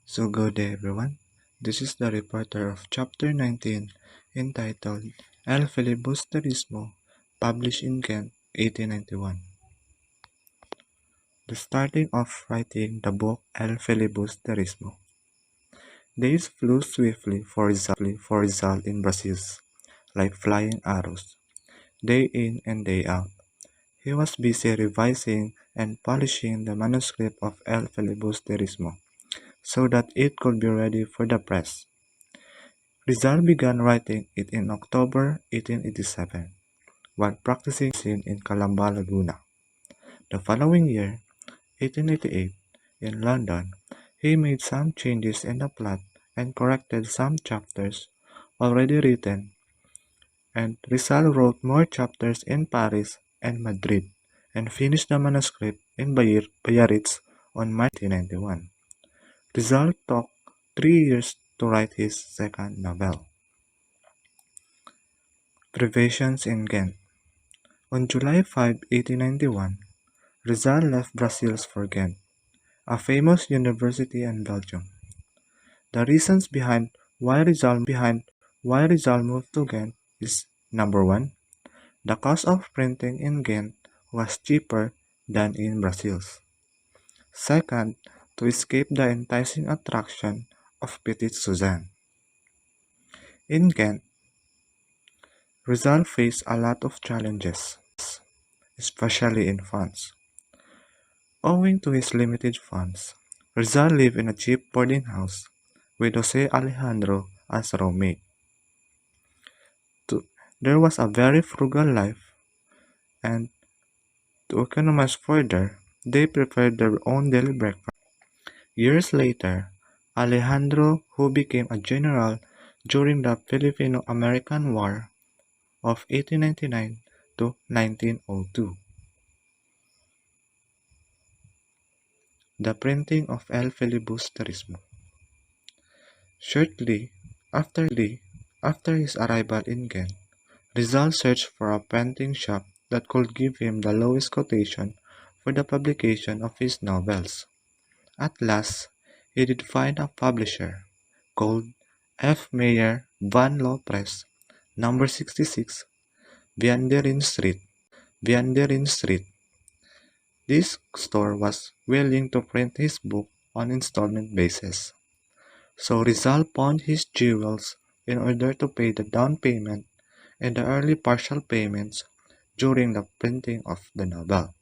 So good day everyone. This is the reporter of Chapter 19 entitled El Filibusterismo, published in Ghent, 1891. The starting of writing the book El Filibusterismo. Days flew swiftly for Rizal in Brazil, like flying arrows, day in and day out. He was busy revising and polishing the manuscript of El Filibusterismo, so that it could be ready for the press. Rizal began writing it in October 1887, while practicing medicine in Calamba, Laguna. The following year, 1888, in London, he made some changes in the plot and corrected some chapters already written, and Rizal wrote more chapters in Paris and Madrid, and finished the manuscript in Biarritz on March 1891. Rizal took 3 years to write his second novel. Privations in Ghent. On July 5, 1891, Rizal left Brazil for Ghent, a famous university in Belgium. The reasons behind why Rizal moved to Ghent is number 1. The cost of printing in Ghent was cheaper than in Brazil. Second, to escape the enticing attraction of Petite Suzanne. In Ghent, Rizal faced a lot of challenges, especially in funds. Owing to his limited funds, Rizal lived in a cheap boarding house with Jose Alejandro as roommate. There was a very frugal life, and to economize further, they prepared their own daily breakfast. Years later, Alejandro, who became a general during the Filipino-American War of 1899 to 1902. The printing of El Filibusterismo. Shortly after his arrival in Ghent, Rizal searched for a printing shop that could give him the lowest quotation for the publication of his novels. At last, he did find a publisher called F. Mayer van Loo Press, number 66, Vianderin Street. This store was willing to print his book on installment basis. So Rizal pawned his jewels in order to pay the down payment and the early partial payments during the printing of the novel.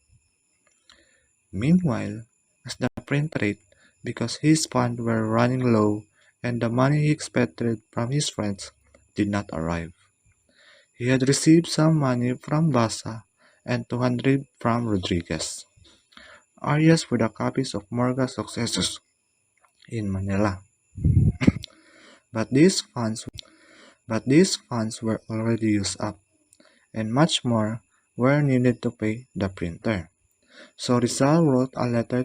Meanwhile, as the print rate, because his funds were running low and the money he expected from his friends did not arrive. He had received some money from Basa and 200 from Rodriguez, alias for the copies of Morga Successos in Manila. But these funds were already used up, and much more were needed to pay the printer. So Rizal wrote a letter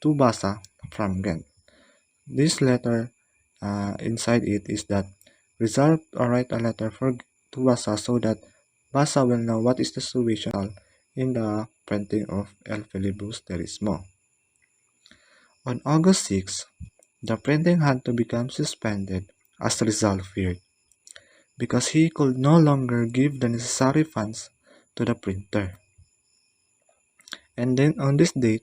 to Basa from Ghent. This letter, inside it is that Rizal write a letter to Basa so that Basa will know what is the situation in the printing of El Filibusterismo. On August 6, the printing had to become suspended as Rizal feared, because he could no longer give the necessary funds to the printer. And then on this date,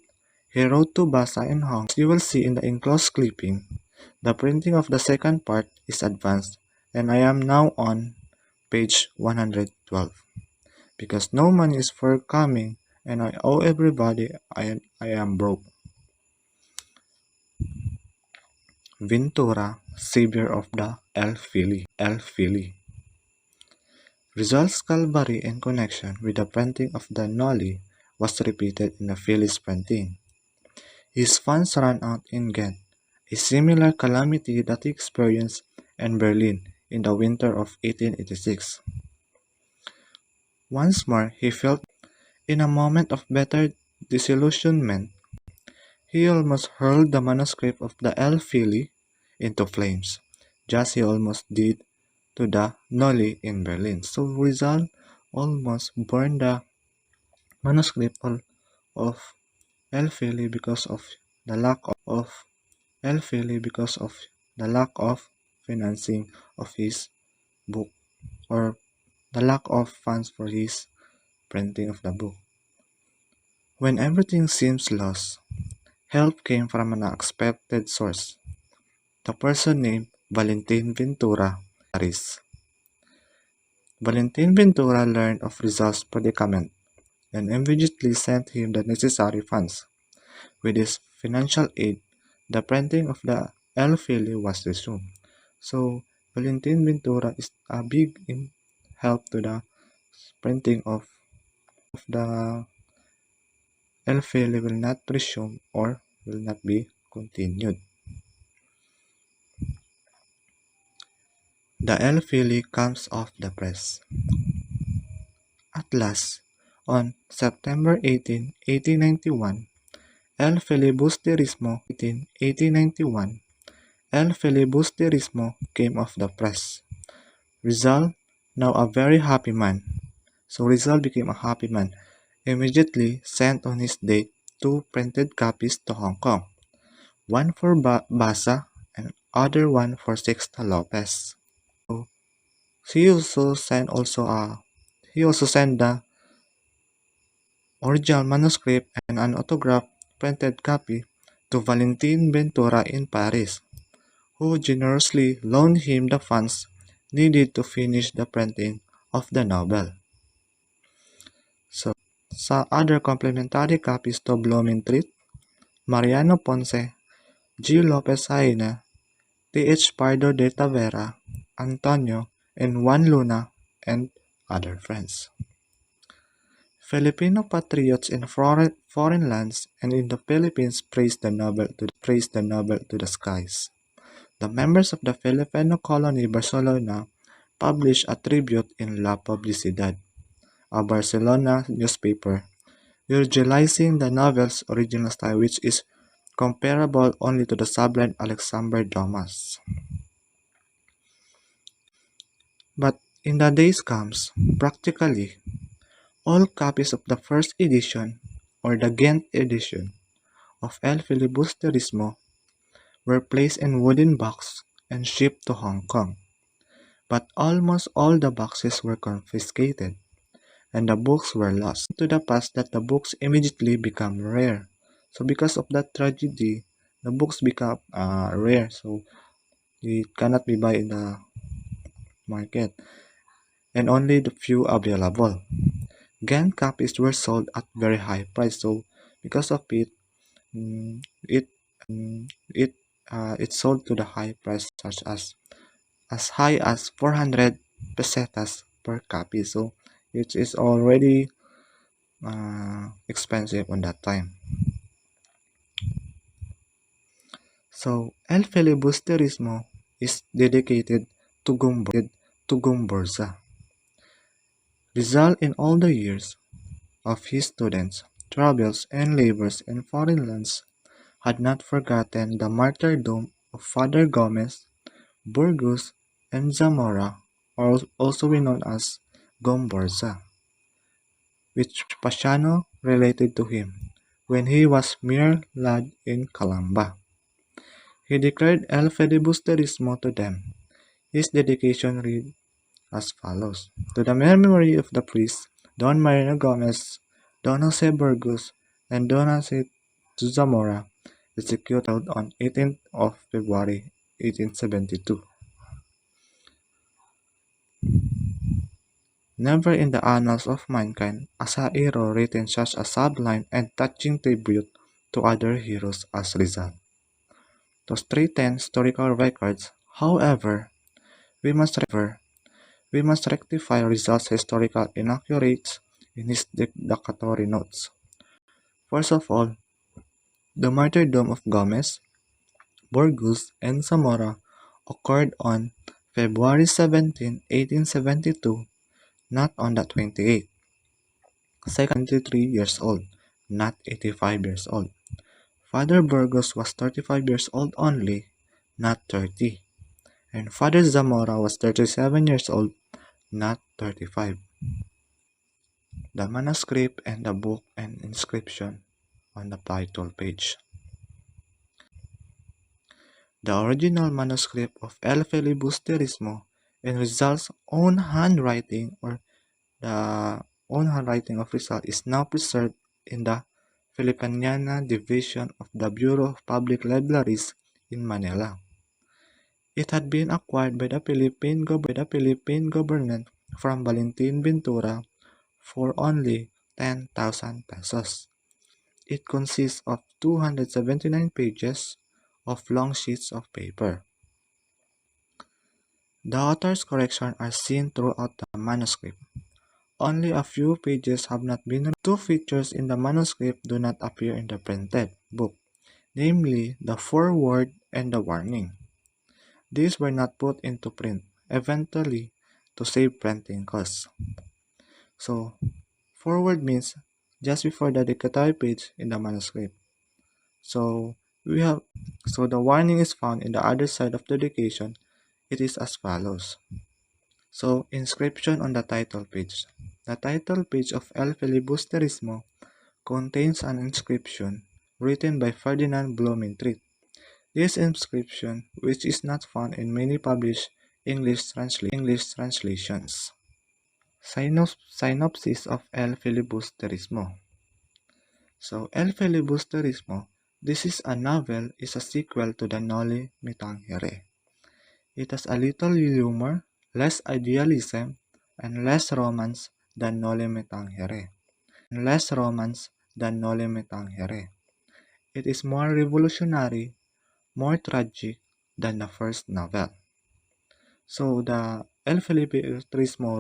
he wrote to Basa in Hong Kong. As you will see in the enclosed clipping, the printing of the second part is advanced, and I am now on page 112. Because no money is forthcoming and I owe everybody, I am broke. Ventura, savior of the El Fili. Rizal's calvary in connection with the printing of the Noli was repeated in the Fili's printing. His funds ran out in Ghent, a similar calamity that he experienced in Berlin in the winter of 1886. Once more he felt in a moment of bitter disillusionment, he almost hurled the manuscript of the El Fili into flames, just he almost did to the Noli in Berlin. So Rizal almost burned the manuscript of El Fili because of the lack of Elfili because of the lack of financing of his book, or the lack of funds for his printing of the book. When everything seems lost, help came from an unexpected source. The person named Valentin Ventura Paris. Valentin Ventura learned of Rizal's predicament and immediately sent him the necessary funds. With his financial aid, the printing of the El Fili was resumed. So, Valentin Ventura is a big help to the printing of the El Fili will not resume or will not be continued. The El Fili comes off the press. At last, on September 18, 1891, El Filibusterismo came off the press. Rizal, now a very happy man, so Rizal became a happy man, immediately sent on his date two printed copies to Hong Kong, one for Basa and other one for Sixta Lopez. So he also sent the original manuscript and an autographed printed copy to Valentin Ventura in Paris, who generously loaned him the funds needed to finish the printing of the novel. So, sa other complementary copies to Blumentritt, Mariano Ponce, G. Lopez Haina, T.H. Pardo de Tavera, Antonio, and Juan Luna, and other friends. Filipino patriots in foreign lands and in the Philippines praised the novel to the skies. The members of the Filipino colony Barcelona published a tribute in La Publicidad, a Barcelona newspaper, utilizing the novel's original style, which is comparable only to the sublime Alexander Dumas. But in the days comes, practically all copies of the first edition, or the Ghent edition, of El Filibusterismo were placed in wooden box and shipped to Hong Kong. But almost all the boxes were confiscated, and the books were lost. To the past that the books immediately become rare. So because of that tragedy, the books become rare, so it cannot be buy in the market, and only the few available. Ghent copies were sold at very high price, so because of it, mm, it it sold to the high price, such as high as 400 pesetas per copy. So it is already expensive on that time. So El Filibusterismo is dedicated to Gumburza. Rizal, in all the years of his students, travels, and labors in foreign lands, had not forgotten the martyrdom of Father Gomez, Burgos, and Zamora, also known as Gomburza, which Pasiano related to him when he was mere lad in Calamba. He declared El Filibusterismo to them. His dedication read as follows: To the memory of the priests Don Marino Gomez, Don Jose Burgos, and Don Jose Zamora, executed on 18th of February 1872. Never in the annals of mankind has a hero written such a sublime and touching tribute to other heroes as Rizal. To straighten historical records, however, we must rectify Rizal's historical inaccuracies in his dedicatory notes. First of all, the martyrdom of Gomez, Burgos, and Zamora occurred on February 17, 1872, not on the 28th. Second, 23 years old, not 85 years old. Father Burgos was 35 years old only, not 30. And Father Zamora was 37 years old, not 35. The manuscript and the book and inscription on the title page. The original manuscript of El Filibusterismo in Rizal's own handwriting or the own handwriting of Rizal is now preserved in the Filipiniana Division of the Bureau of Public Libraries in Manila. It had been acquired by the Philippine government from Valentin Ventura for only 10,000 pesos. It consists of 279 pages of long sheets of paper. The author's corrections are seen throughout the manuscript. Only a few pages have not been removed. Two features in the manuscript do not appear in the printed book, namely the foreword and the warning. These were not put into print, eventually to save printing costs. So, foreword means just before the dedicatory page in the manuscript. So, we have so the warning is found in the other side of the dedication. It is as follows. So, inscription on the title page. The title page of El Filibusterismo contains an inscription written by Ferdinand Blumentritt. This inscription, which is not found in many published English translations. Synopsis of El Filibusterismo. So, El Filibusterismo, this is a novel, is a sequel to the Noli Me Tangere. It has a little humor, less idealism, and less romance than Noli Me Tangere. It is more revolutionary, more tragic than the first novel. So the El Filibusterismo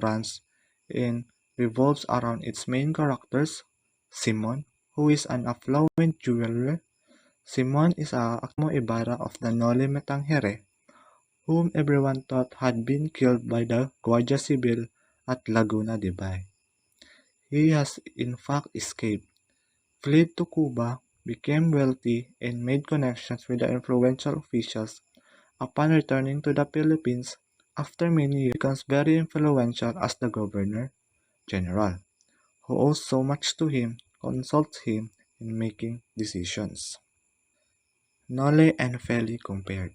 revolves around its main characters, Simon, who is an affluent jeweler. Simon is a Acmo Ibarra of the Noli Me Tangere, whom everyone thought had been killed by the Guardia Civil at Laguna de Bay. He has in fact escaped, fled to Cuba, became wealthy, and made connections with the influential officials. Upon returning to the Philippines, after many years, becomes very influential as the governor general, who owes so much to him, consults him in making decisions. Nole and Feli compared.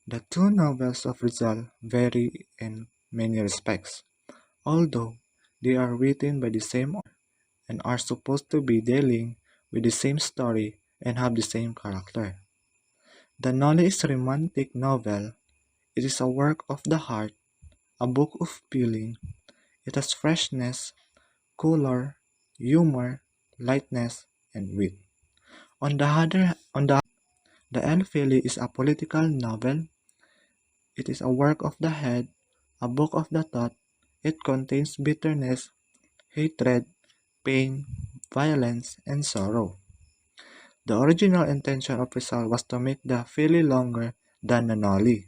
The two novels of Rizal vary in many respects, although they are written by the same author and are supposed to be dealing with the same story and have the same character. The Nole is a romantic novel. It is a work of the heart, a book of feeling. It has freshness, color, humor, lightness, and wit. The El Feli is a political novel. It is a work of the head, a book of the thought. It contains bitterness, hatred, pain, violence, and sorrow. The original intention of Rizal was to make the Feli longer than the Noli.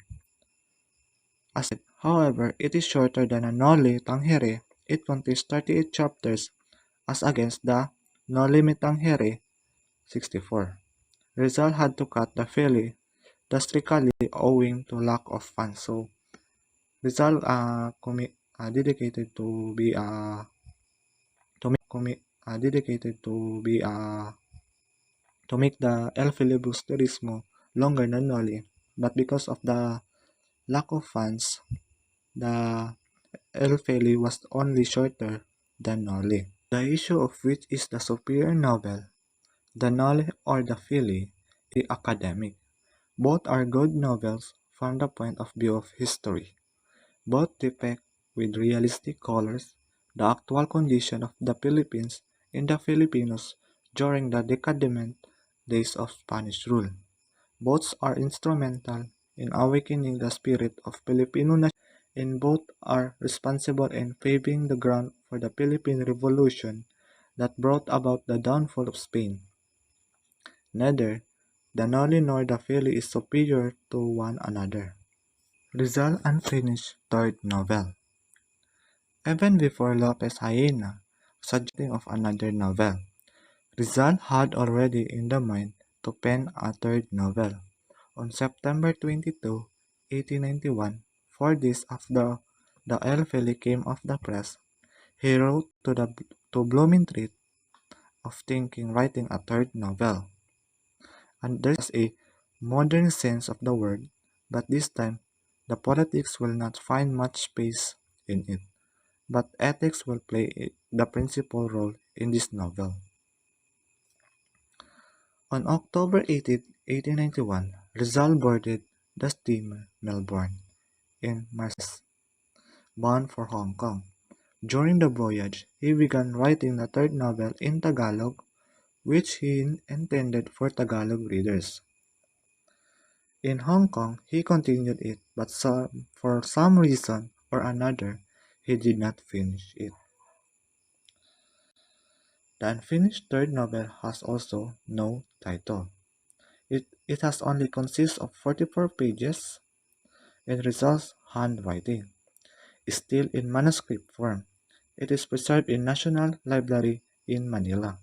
However, it is shorter than a Noli Tangere. It contains 38 chapters as against the Noli Me Tangere 64. Rizal had to cut the Feli drastically owing to lack of funds. So Rizal dedicated to be dedicated to make the El Filibusterismo longer than Noli, but because of the lack of funds, the El Feli was only shorter than Noli. The issue of which is the superior novel, the Noli or the Fili, is academic. Both are good novels from the point of view of history. Both depict with realistic colors the actual condition of the Philippines and the Filipinos during the decadent days of Spanish rule. Both are instrumental in awakening the spirit of Filipino nationalism, and both are responsible in paving the ground for the Philippine Revolution that brought about the downfall of Spain. Neither the Noli nor the Fili is superior to one another. Rizal unfinished third novel. Even before Lopez Hyena suggesting of another novel, Rizal had already in the mind to pen a third novel. On September 22, 1891, 4 days after the El Feli came off the press, he wrote to Blumentritt of thinking writing a third novel. And there's a modern sense of the word, but this time the politics will not find much space in it, but ethics will play the principal role in this novel. On October 18, 1891, Rizal boarded the steamer Melbourne in Marseilles, bound for Hong Kong. During the voyage, he began writing the third novel in Tagalog, which he intended for Tagalog readers. In Hong Kong, he continued it, but for some reason or another, he did not finish it. The unfinished third novel has also no title. It has only consists of 44 pages in Rizal's handwriting, still in manuscript form. It is preserved in National Library in Manila.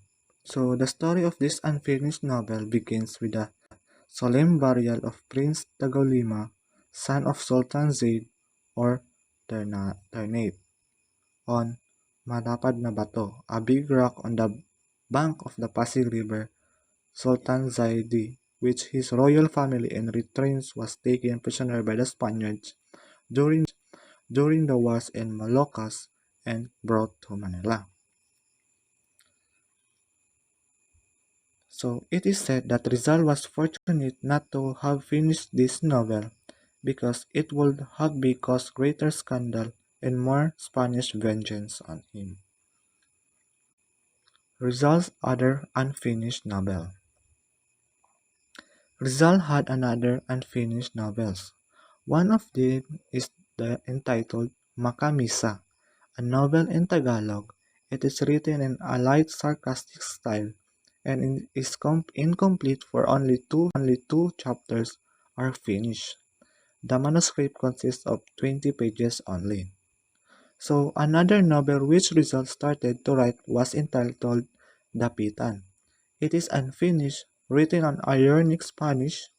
So the story of this unfinished novel begins with the solemn burial of Prince Tagolima, son of Sultan Zaid or Ternate, on Malapad na Bato, a big rock on the bank of the Pasig River. Sultan Zaidi, which his royal family and retrains was taken prisoner by the Spaniards during the wars in Moluccas and brought to Manila. So it is said that Rizal was fortunate not to have finished this novel because it would have caused greater scandal and more Spanish vengeance on him. Rizal's other unfinished novel. Rizal had another unfinished novels. One of them is entitled Makamisa, a novel in Tagalog. It is written in a light sarcastic style and is incomplete for only two chapters are finished. The manuscript consists of 20 pages only. So another novel which Rizal started to write was entitled Dapitan. It is unfinished, written on ironic Spanish.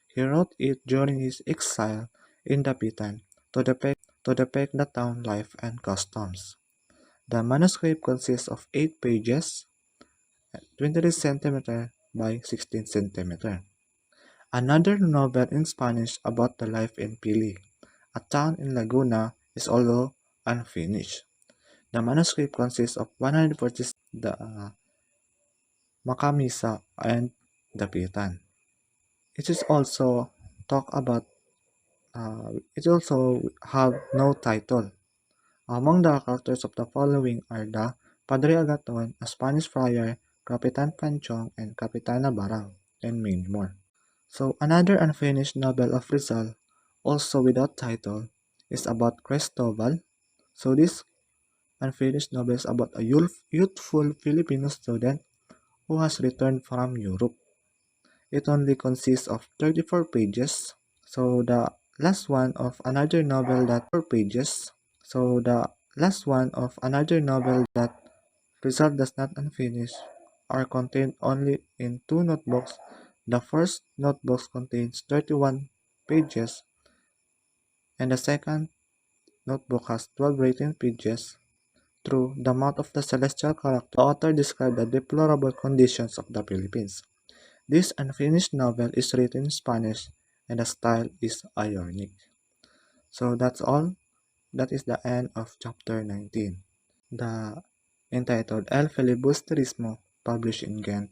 He wrote it during his exile in Dapitan to depict the town life and customs. The manuscript consists of 8 pages, 23 cm by 16 cm. Another novel in Spanish about the life in Pili, a town in Laguna, is although unfinished. The manuscript consists of 146 the Makamisa and Dapitan. It is also talk about it also have no title. Among the characters of the following are the Padre Agaton, a Spanish friar, Capitan Panchong, and Capitana Barang, and many more. So another unfinished novel of Rizal, also without title, is about Cristobal. So this unfinished novel is about a youthful Filipino student who has returned from Europe. It only consists of 34 pages. So the last one of another novel that pages. So the last one of another novel that result does not unfinished are contained only in two notebooks. The first notebook contains 31 pages and the second notebook has 12 written pages. Through the mouth of the celestial character, the author described the deplorable conditions of the Philippines. This unfinished novel is written in Spanish and the style is ironic. So that's all. That is the end of chapter 19. The entitled El Filibusterismo, published in Ghent,